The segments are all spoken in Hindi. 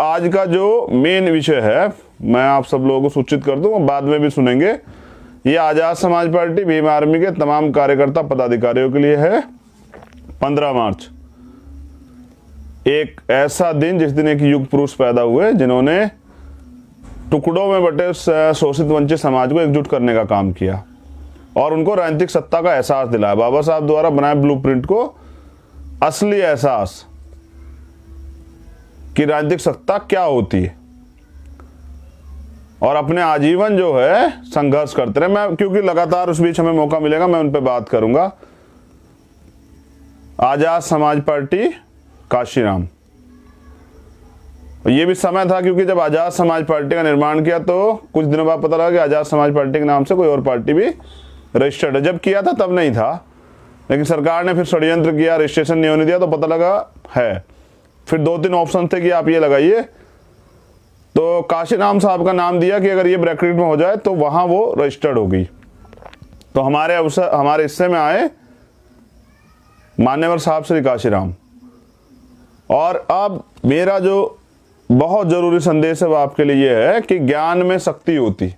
आज का जो मेन विषय है, मैं आप सब लोगों को सूचित कर दूं, बाद में भी सुनेंगे। ये आज़ाद समाज पार्टी भीम आर्मी के तमाम कार्यकर्ता पदाधिकारियों के लिए है। 15 मार्च एक ऐसा दिन जिस दिन एक युग पुरुष पैदा हुए जिन्होंने टुकड़ों में बटे शोषित वंचित समाज को एकजुट करने का काम किया और उनको राजनीतिक सत्ता का एहसास दिलाया। बाबा साहब द्वारा बनाए ब्लूप्रिंट को असली एहसास कि राजनीतिक सत्ता क्या होती है, और अपने आजीवन जो है संघर्ष करते रहे। मैं क्योंकि लगातार उस बीच हमें मौका मिलेगा, मैं उन पर बात करूंगा। आजाद समाज पार्टी काशीराम, ये भी समय था क्योंकि जब आजाद समाज पार्टी का निर्माण किया तो कुछ दिनों बाद पता लगा कि आजाद समाज पार्टी के नाम से कोई और पार्टी भी रजिस्टर्ड है। जब किया था तब नहीं था, लेकिन सरकार ने फिर षड्यंत्र किया, रजिस्ट्रेशन नहीं होने दिया, तो पता लगा है। फिर 2-3 ऑप्शन थे कि आप ये लगाइए, तो काशीराम साहब का नाम दिया कि अगर ये ब्रैकेट में हो जाए तो वहां वो रजिस्टर्ड होगी। तो हमारे हिस्से में आए मान्यवर साहब श्री काशीराम। और अब मेरा जो बहुत जरूरी संदेश है वो आपके लिए ये है कि ज्ञान में शक्ति होती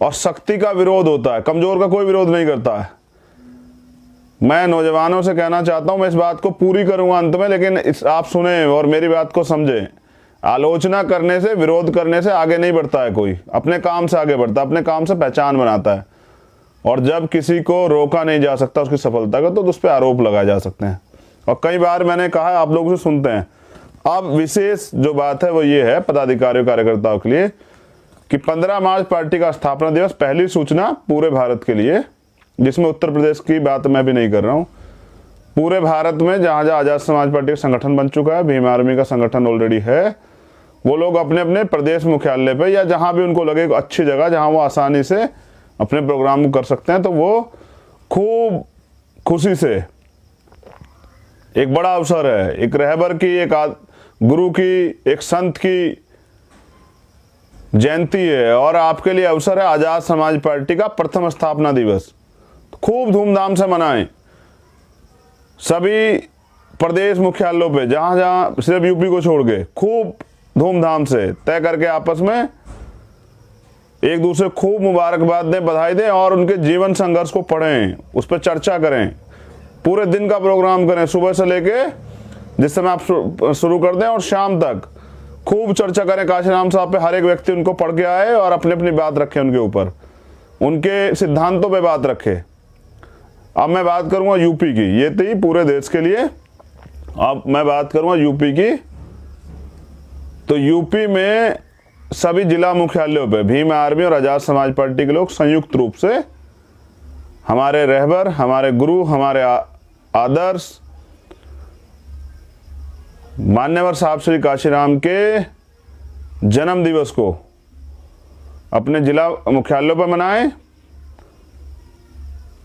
और शक्ति का विरोध होता है, कमजोर का कोई विरोध नहीं करता है। मैं नौजवानों से कहना चाहता हूं, मैं इस बात को पूरी करूंगा अंत में, लेकिन आप सुने और मेरी बात को समझें। आलोचना करने से, विरोध करने से आगे नहीं बढ़ता है कोई, अपने काम से आगे बढ़ता है, अपने काम से पहचान बनाता है। और जब किसी को रोका नहीं जा सकता उसकी सफलता का, तो उस पर आरोप लगाए जा सकते हैं। और कई बार मैंने कहा है, आप लोग से सुनते हैं। अब विशेष जो बात है वो ये है पदाधिकारियों कार्यकर्ताओं के लिए कि 15 मार्च पार्टी का स्थापना दिवस, पहली सूचना पूरे भारत के लिए, जिसमें उत्तर प्रदेश की बात मैं भी नहीं कर रहा हूं। पूरे भारत में जहां जहां आजाद समाज पार्टी का संगठन बन चुका है, भीम आर्मी का संगठन ऑलरेडी है, वो लोग अपने अपने प्रदेश मुख्यालय पे या जहां भी उनको लगे अच्छी जगह जहां वो आसानी से अपने प्रोग्राम कर सकते हैं, तो वो खूब खुशी से, एक बड़ा अवसर है, एक रहबर की, एक गुरु की, एक संत की जयंती है, और आपके लिए अवसर है आजाद समाज पार्टी का प्रथम स्थापना दिवस। खूब धूमधाम से मनाएं, सभी प्रदेश मुख्यालयों पे, जहां जहां, सिर्फ यूपी को छोड़ के, खूब धूमधाम से तय करके आपस में एक दूसरे खूब मुबारकबाद दें, बधाई दें, और उनके जीवन संघर्ष को पढ़ें, उस पर चर्चा करें, पूरे दिन का प्रोग्राम करें, सुबह से लेके जिस समय आप शुरू कर दें और शाम तक खूब चर्चा करें काशीराम साहब पे। हर एक व्यक्ति उनको पढ़ के आए और अपनी अपनी बात रखे, उनके ऊपर, उनके सिद्धांतों पे बात रखे। अब मैं बात करूंगा यूपी की, ये थी पूरे देश के लिए। अब मैं बात करूंगा यूपी की। तो यूपी में सभी जिला मुख्यालयों पे भीम आर्मी और आजाद समाज पार्टी के लोग संयुक्त रूप से, हमारे रहबर, हमारे गुरु, हमारे आदर्श मान्यवर साहब श्री काशीराम के जन्म दिवस को अपने जिला मुख्यालयों पर मनाएं।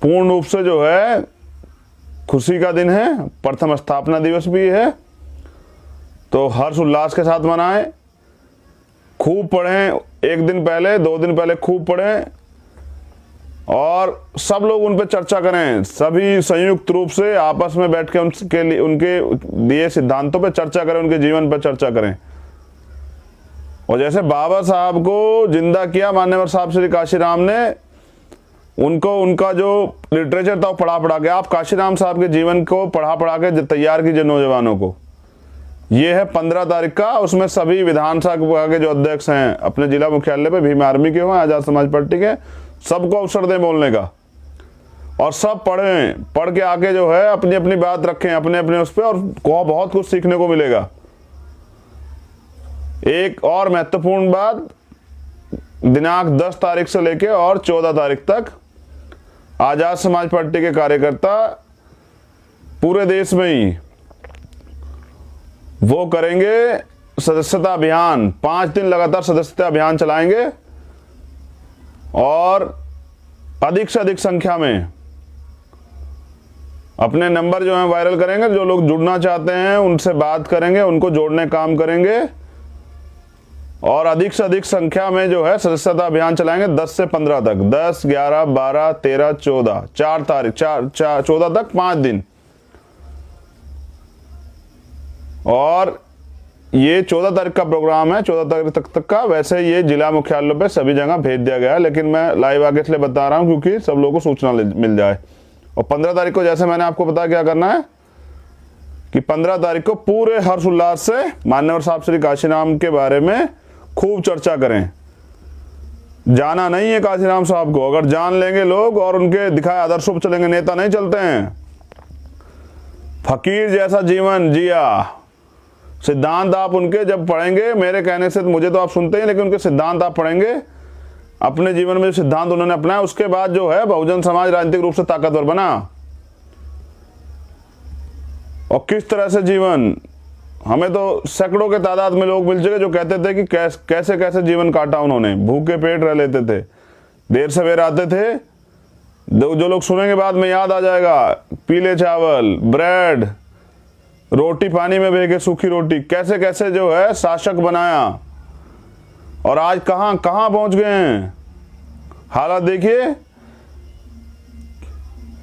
पूर्ण रूप से जो है खुशी का दिन है, प्रथम स्थापना दिवस भी है, तो हर्ष उल्लास के साथ मनाएं। खूब पढ़ें, 1 दिन पहले, 2 दिन पहले खूब पढ़ें, और सब लोग उन पर चर्चा करें। सभी संयुक्त रूप से आपस में बैठ के उनके दिए सिद्धांतों पर चर्चा करें, उनके जीवन पर चर्चा करें। और जैसे बाबा साहब को जिंदा किया मान्यवर साहब श्री काशीराम ने, उनको उनका जो लिटरेचर था वो पढ़ा के, आप काशीराम साहब के जीवन को पढ़ा के तैयार कीजिए नौजवानों को। ये है 15 तारीख का, उसमें सभी विधानसभा के जो अध्यक्ष हैं अपने जिला मुख्यालय पे, भीम आर्मी के हों, आजाद समाज पार्टी के, सबको अवसर दें बोलने का, और सब पढ़ें, पढ़ के आके जो है अपनी अपनी बात रखें, अपने अपने उस पर, और बहुत कुछ सीखने को मिलेगा। एक और महत्वपूर्ण बात, दिनांक 10 तारीख से लेके और 14 तारीख तक आजाद समाज पार्टी के कार्यकर्ता पूरे देश में ही वो करेंगे सदस्यता अभियान। 5 दिन लगातार सदस्यता अभियान चलाएंगे, और अधिक से अधिक संख्या में अपने नंबर जो है वायरल करेंगे। जो लोग जुड़ना चाहते हैं उनसे बात करेंगे, उनको जोड़ने का काम करेंगे, और अधिक से अधिक संख्या में जो है सदस्यता अभियान चलाएंगे 10 से 15 तक, 10, 11, 12, 13, 14, 4 तारीख, 14 तक 5 दिन। और ये 14 तारीख का प्रोग्राम है, 14 तारीख तक का। वैसे ये जिला मुख्यालयों पे सभी जगह भेज दिया गया है, लेकिन मैं लाइव आगे इसलिए बता रहा हूँ क्योंकि सब लोगों को सूचना मिल जाए। और 15 तारीख को जैसे मैंने आपको बताया क्या करना है कि 15 तारीख को पूरे हर्ष उल्लास से मान्यवर साहब श्री काशीराम के बारे में खूब चर्चा करें। जाना नहीं है काशीराम साहब को, अगर जान लेंगे लोग और उनके दिखाए आदर्शों पर चलेंगे, नेता नहीं चलते हैं। फकीर जैसा जीवन जिया, सिद्धांत आप उनके जब पढ़ेंगे, मेरे कहने से मुझे तो आप सुनते हैं, लेकिन उनके सिद्धांत आप पढ़ेंगे, अपने जीवन में जो सिद्धांत उन्होंने अपनाया, उसके बाद जो है बहुजन समाज राजनीतिक रूप से ताकतवर बना। और किस तरह से जीवन, हमें तो सैकड़ों के तादाद में लोग मिल चुके जो कहते थे कि कैसे कैसे जीवन काटा उन्होंने, भूखे पेट रह लेते थे, देर सवेर आते थे। जो लोग सुनेंगे बाद में याद आ जाएगा, पीले चावल, ब्रेड, रोटी पानी में बह के सूखी रोटी, कैसे कैसे जो है शासक बनाया। और आज कहां कहां पहुंच गए हैं, हालात देखिए।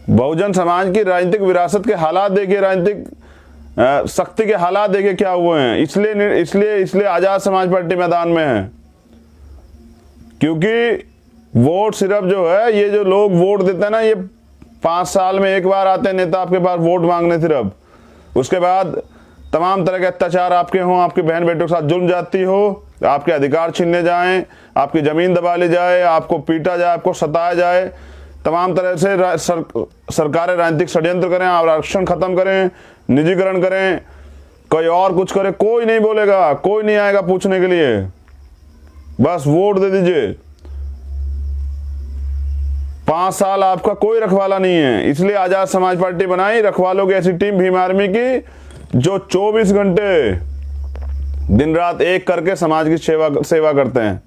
बहुजन समाज की राजनीतिक विरासत के हालात देखिए, राजनीतिक शक्ति के हालात देखिए क्या हुए हैं। इसलिए आजाद समाज पार्टी मैदान में है, क्योंकि वोट सिर्फ जो है, ये जो लोग वोट देते हैं ना, ये 5 साल में एक बार आते हैं नेता आपके पास वोट मांगने सिर्फ। उसके बाद तमाम तरह के अत्याचार आपके हों, आपकी बहन बेटों के साथ जुल्म जाती हो, आपके अधिकार छीनने जाएं, आपकी जमीन दबा ली जाए, आपको पीटा जाए, आपको सताया जाए, तमाम तरह से सरकारें राजनीतिक षड्यंत्र करें, आरक्षण खत्म करें, निजीकरण करें, कोई और कुछ करे, कोई नहीं बोलेगा, कोई नहीं आएगा पूछने के लिए, बस वोट दे दीजिए। 5 साल आपका कोई रखवाला नहीं है। इसलिए आजाद समाज पार्टी बनाई, रखवालों की ऐसी टीम भीम आर्मी की, जो 24 घंटे दिन रात एक करके समाज की सेवा करते हैं।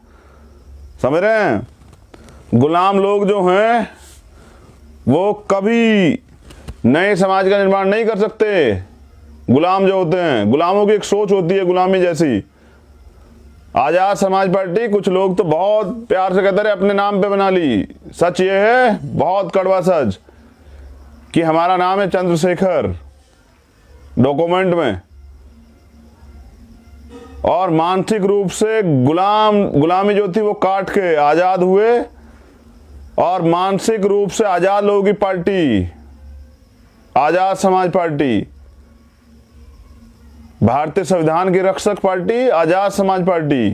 समझ रहे हैं? गुलाम लोग जो हैं वो कभी नए समाज का निर्माण नहीं कर सकते। गुलाम जो होते हैं, गुलामों की एक सोच होती है गुलामी जैसी। आजाद समाज पार्टी, कुछ लोग तो बहुत प्यार से कहते रहे अपने नाम पे बना ली। सच ये है, बहुत कड़वा सच, कि हमारा नाम है चंद्रशेखर डॉक्यूमेंट में। और मानसिक रूप से गुलामी जो थी वो काट के आजाद हुए, और मानसिक रूप से आजाद लोगों की पार्टी आजाद समाज पार्टी, भारतीय संविधान की रक्षक पार्टी आजाद समाज पार्टी।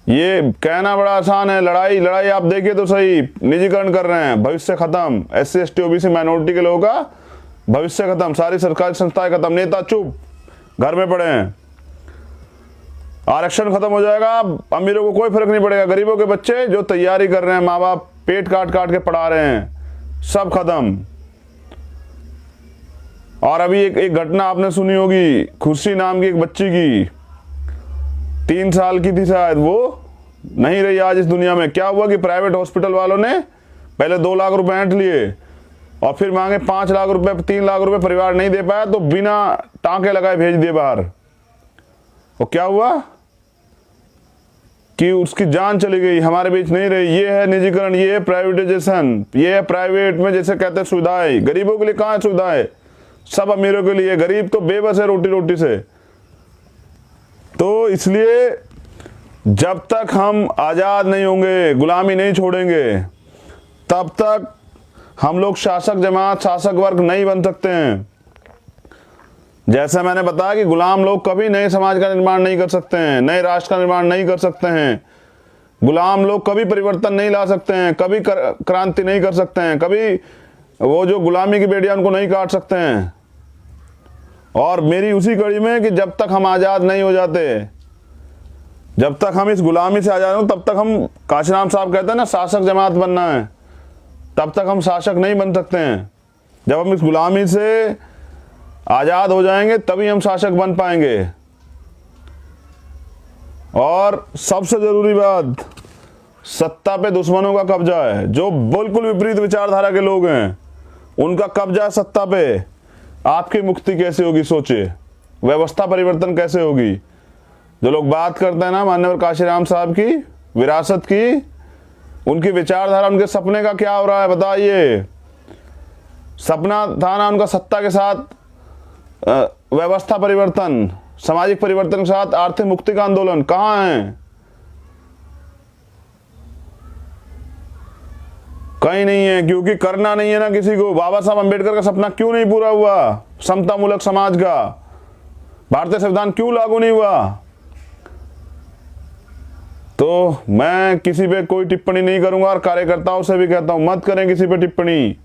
ये कहना बड़ा आसान है, लड़ाई आप देखिए तो सही। निजीकरण कर रहे हैं, भविष्य खत्म, SC ST OBC माइनॉरिटी के लोगों का भविष्य खत्म, सारी सरकारी संस्थाएं खत्म, नेता चुप घर में पड़े हैं। आरक्षण खत्म हो जाएगा, अमीरों को कोई फर्क नहीं पड़ेगा, गरीबों के बच्चे जो तैयारी कर रहे हैं, माँ बाप पेट काट काट के पढ़ा रहे हैं, सब खत्म। और अभी एक घटना आपने सुनी होगी, खुशी नाम की एक बच्ची की, 3 साल की थी शायद, वो नहीं रही आज इस दुनिया में। क्या हुआ कि प्राइवेट हॉस्पिटल वालों ने पहले 2 लाख रुपए ऐंठ लिए और फिर मांगे 5 लाख रुपए, 3 लाख रुपए, परिवार नहीं दे पाया तो बिना टांके लगाए भेज दिए बाहर। और क्या हुआ कि उसकी जान चली गई, हमारे बीच नहीं रही। ये है निजीकरण, ये है प्राइवेटाइजेशन, ये है प्राइवेट में जैसे कहते हैं सुविधाएं। गरीबों के लिए कहाँ है सुविधाएं, सब अमीरों के लिए। गरीब तो बेबस है रोटी रोटी से। तो इसलिए जब तक हम आजाद नहीं होंगे, गुलामी नहीं छोड़ेंगे, तब तक हम लोग शासक जमात, शासक वर्ग नहीं बन सकते हैं। जैसे मैंने बताया कि गुलाम लोग कभी नए समाज का निर्माण नहीं कर सकते हैं, नए राष्ट्र का निर्माण नहीं कर सकते हैं। गुलाम लोग कभी परिवर्तन नहीं ला सकते हैं, कभी क्रांति नहीं कर सकते हैं, कभी वो जो गुलामी की बेड़ियां उनको नहीं काट सकते हैं। और मेरी उसी कड़ी में कि जब तक हम आजाद नहीं हो जाते, जब तक हम इस गुलामी से आजाद हो, तब तक हम, काशीराम साहब कहते हैं ना, शासक जमात बनना है, तब तक हम शासक नहीं बन सकते हैं। जब हम इस गुलामी से आजाद हो जाएंगे तभी हम शासक बन पाएंगे। और सबसे जरूरी बात, सत्ता पे दुश्मनों का कब्जा है। जो बिल्कुल विपरीत विचारधारा के लोग हैं उनका कब्जा सत्ता पे। आपकी मुक्ति कैसे होगी सोचिए, व्यवस्था परिवर्तन कैसे होगी। जो लोग बात करते हैं ना माननीय काशीराम साहब की विरासत की, उनकी विचारधारा, उनके सपने का क्या हो रहा है बताइए। सपना था ना उनका सत्ता के साथ व्यवस्था परिवर्तन, सामाजिक परिवर्तन के साथ आर्थिक मुक्ति का आंदोलन कहाँ है? कहीं नहीं है, क्योंकि करना नहीं है ना किसी को। बाबा साहब अंबेडकर का सपना क्यों नहीं पूरा हुआ? समता मूलक समाज का भारतीय संविधान क्यों लागू नहीं हुआ? तो मैं किसी पे कोई टिप्पणी नहीं करूंगा और कार्यकर्ताओं से भी कहता हूं, मत करें किसी पे टिप्पणी।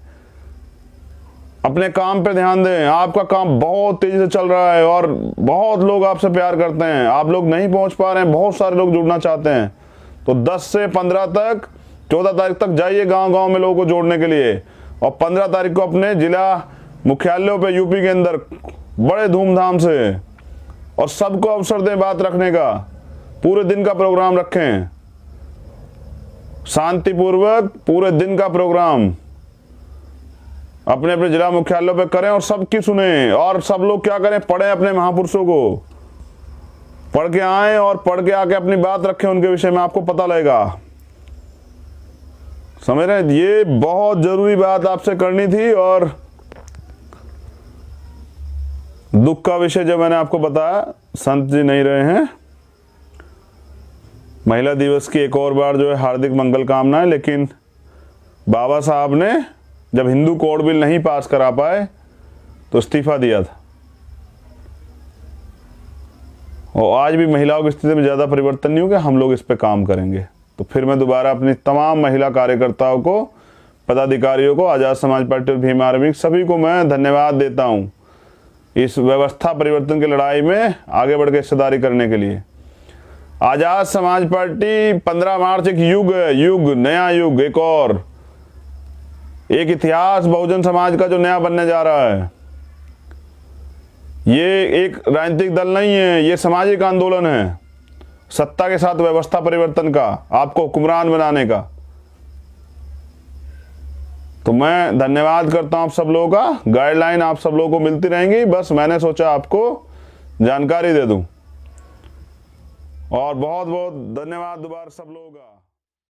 अपने काम पे ध्यान दें। आपका काम बहुत तेजी से चल रहा है और बहुत लोग आपसे प्यार करते हैं। आप लोग नहीं पहुंच पा रहे हैं, बहुत सारे लोग जुड़ना चाहते हैं, तो 10 से 15 तक, 14 तारीख तक जाइए गांव-गांव में लोगों को जोड़ने के लिए। और 15 तारीख को अपने जिला मुख्यालयों पे यूपी के अंदर बड़े धूमधाम से और सबको अवसर दें बात रखने का। पूरे दिन का प्रोग्राम रखें, शांतिपूर्वक पूरे दिन का प्रोग्राम अपने अपने जिला मुख्यालयों पे करें और सबकी सुने। और सब लोग क्या करें, पढ़ें अपने महापुरुषों को, पढ़ के आए और पढ़ के आके अपनी बात रखें उनके विषय में, आपको पता लगेगा। समझ रहे हैं? ये बहुत जरूरी बात आपसे करनी थी। और दुख का विषय जो मैंने आपको बताया, संत जी नहीं रहे हैं। महिला दिवस की एक और बार जो है हार्दिक मंगल कामनाएं। लेकिन बाबा साहब ने जब हिंदू कोड बिल नहीं पास करा पाए तो इस्तीफा दिया था। और आज भी महिलाओं की स्थिति में ज़्यादा परिवर्तन नहीं हो गया। हम लोग इस पे काम करेंगे। तो फिर मैं दोबारा अपनी तमाम महिला कार्यकर्ताओं को, पदाधिकारियों को, आज़ाद समाज पार्टी और भीम आर्मी सभी को मैं धन्यवाद देता हूँ इस व्यवस्था परिवर्तन की लड़ाई में आगे बढ़ के हिस्सेदारी करने के लिए। आज़ाद समाज पार्टी 15 मार्च एक युग है, युग, नया युग, एक इतिहास बहुजन समाज का जो नया बनने जा रहा है। ये एक राजनीतिक दल नहीं है, ये सामाजिक आंदोलन है, सत्ता के साथ व्यवस्था परिवर्तन का, आपको हुक्मरान बनाने का। तो मैं धन्यवाद करता हूं आप सब लोगों का। गाइडलाइन आप सब लोगों को मिलती रहेंगी, बस मैंने सोचा आपको जानकारी दे दूं। और बहुत बहुत धन्यवाद दोबारा सब लोगों का।